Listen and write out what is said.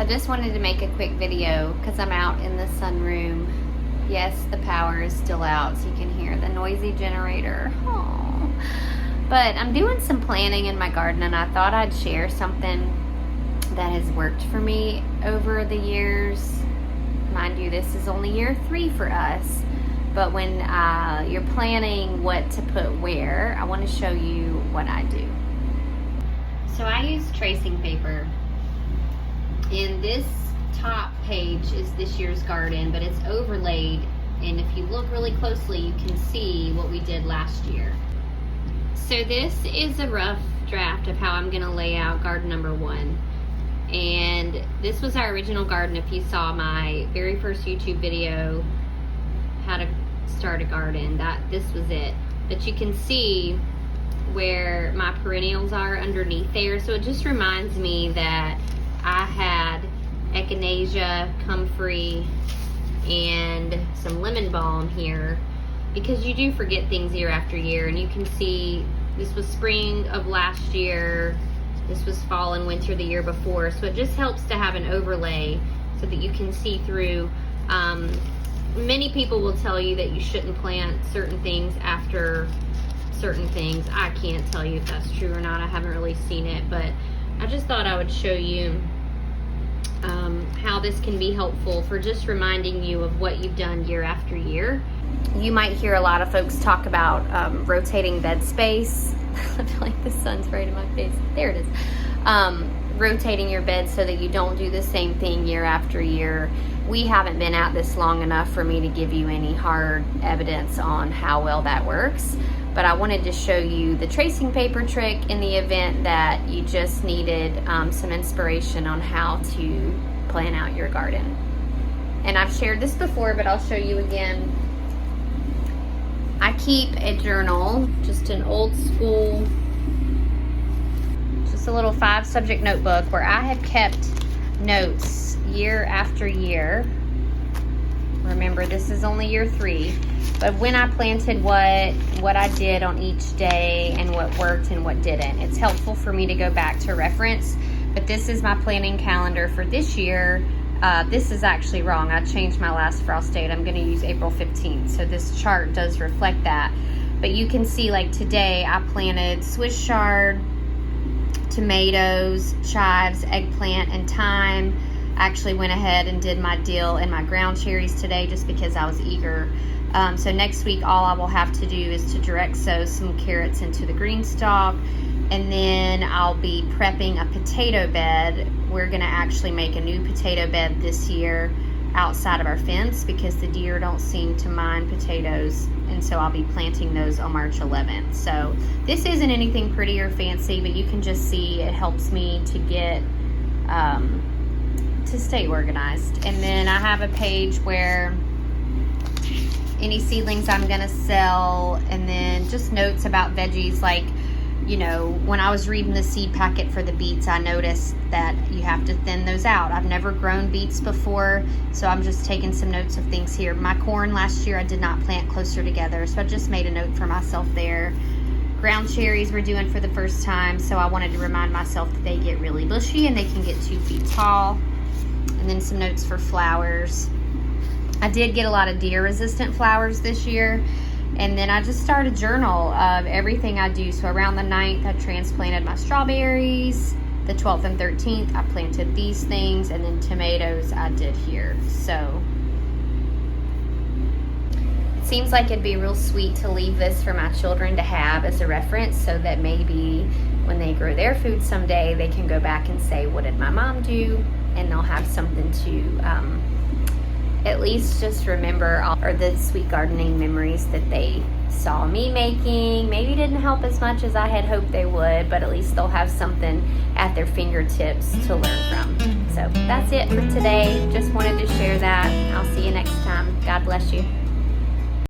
just wanted to make a quick video because I'm out in the sunroom. Yes, the power is still out, so you can hear the noisy generator. Aww. But I'm doing some planning in my garden, and I thought I'd share something that has worked for me over the years. Mind you, this is only year 3 for us. But when you're planning what to put where, I want to show you what I do. So I use tracing paper. And this top page is this year's garden, but it's overlaid. And if you look really closely, you can see what we did last year. So this is a rough draft of how I'm gonna lay out garden number 1. And this was our original garden. If you saw my very first YouTube video, how to start a garden, this was it. But you can see where my perennials are underneath there. So it just reminds me that I had echinacea, comfrey, and some lemon balm here, because you do forget things year after year. And you can see this was spring of last year, this was fall and winter the year before. So it just helps to have an overlay so that you can see through. Many people will tell you that you shouldn't plant certain things after certain things. I can't tell you if that's true or not. I haven't really seen it, but I just thought I would show you how this can be helpful for just reminding you of what you've done year after year. You might hear a lot of folks talk about rotating bed space. I feel like the sun's right in my face. There it is. Rotating your bed so that you don't do the same thing year after year. We haven't been at this long enough for me to give you any hard evidence on how well that works. But I wanted to show you the tracing paper trick in the event that you just needed some inspiration on how to plan out your garden. And I've shared this before, but I'll show you again. I keep a journal, just an old school, just a little 5-subject notebook where I have kept notes year after year. Remember, this is only year 3. But when I planted what I did on each day and what worked and what didn't. It's helpful for me to go back to reference. But this is my planning calendar for this year. This is actually wrong. I changed my last frost date. I'm going to use April 15th. So this chart does reflect that. But you can see, like today, I planted Swiss chard, tomatoes, chives, eggplant, and thyme. I actually went ahead and did my dill and my ground cherries today just because I was eager. So next week, all I will have to do is to direct sow some carrots into the green stalk, and then I'll be prepping a potato bed. We're gonna actually make a new potato bed this year outside of our fence because the deer don't seem to mind potatoes, and so I'll be planting those on March 11th. So this isn't anything pretty or fancy, but you can just see it helps me to get to stay organized. And then I have a page where any seedlings I'm gonna sell, and then just notes about veggies. Like, you know, when I was reading the seed packet for the beets, I noticed that you have to thin those out. I've never grown beets before, so I'm just taking some notes of things here. My corn last year I did not plant closer together, so I just made a note for myself there. Ground cherries we're doing for the first time, so I wanted to remind myself that they get really bushy and they can get 2 feet tall. And then some notes for flowers. I did get a lot of deer resistant flowers this year. And then I just started a journal of everything I do. So around the 9th, I transplanted my strawberries. The 12th and 13th, I planted these things. And then tomatoes I did here. So it seems like it'd be real sweet to leave this for my children to have as a reference, so that maybe when they grow their food someday, they can go back and say, what did my mom do? And they'll have something to at least just remember or the sweet gardening memories that they saw me making. Maybe didn't help as much as I had hoped they would, but at least they'll have something at their fingertips to learn from. So that's it for today. Just wanted to share that. I'll see you next time. God bless you.